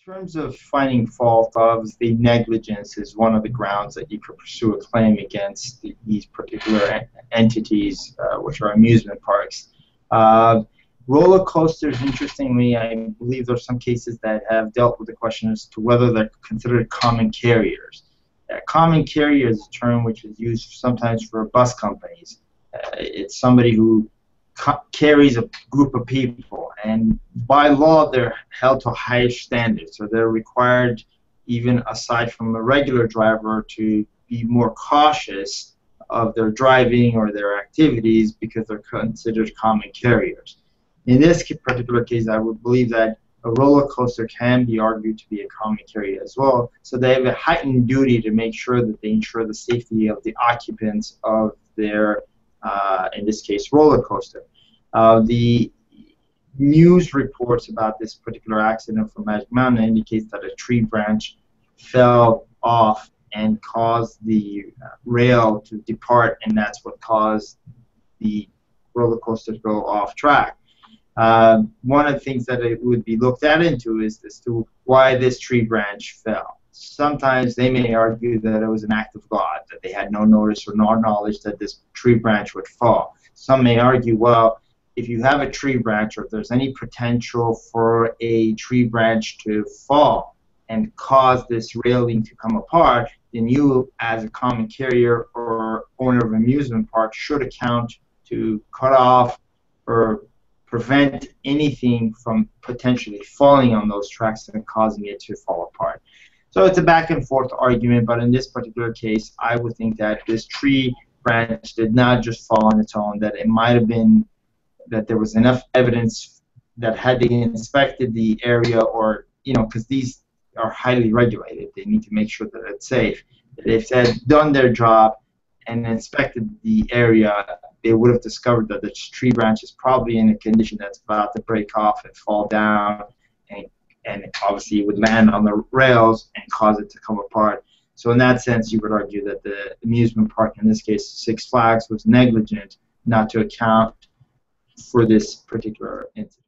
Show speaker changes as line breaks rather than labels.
terms of finding fault, obviously negligence is one of the grounds that you could pursue a claim against these particular entities, which are amusement parks. Roller coasters, interestingly, I believe there are some cases that have dealt with the question as to whether they're considered common carriers. Common carrier is a term which is used sometimes for bus companies. It's somebody who carries a group of people, and by law they're held to higher standards, so they're required, even aside from a regular driver, to be more cautious of their driving or their activities because they're considered common carriers. In this particular case, I would believe that a roller coaster can be argued to be a common carrier as well, so they have a heightened duty to make sure that they ensure the safety of the occupants of their in this case, roller coaster. The news reports about this particular accident from Magic Mountain indicates that a tree branch fell off and caused the rail to depart, and that's what caused the roller coaster to go off track. One of the things that it would be looked at into is as to why this tree branch fell. Sometimes they may argue that it was an act of God, that they had no notice or no knowledge that this tree branch would fall. Some may argue, well, if you have a tree branch, or if there's any potential for a tree branch to fall and cause this railing to come apart, then you, as a common carrier or owner of an amusement park, should account to cut off or prevent anything from potentially falling on those tracks and causing it to fall apart. So it's a back and forth argument, but in this particular case, I would think that this tree branch did not just fall on its own, that it might have been that there was enough evidence that had they inspected the area, or, you know, because these are highly regulated, they need to make sure that it's safe. If they had done their job and inspected the area, they would have discovered that the tree branch is probably in a condition that's about to break off and fall down, and obviously it would land on the rails and cause it to come apart. So in that sense, you would argue that the amusement park, in this case Six Flags, was negligent not to account for this particular incident.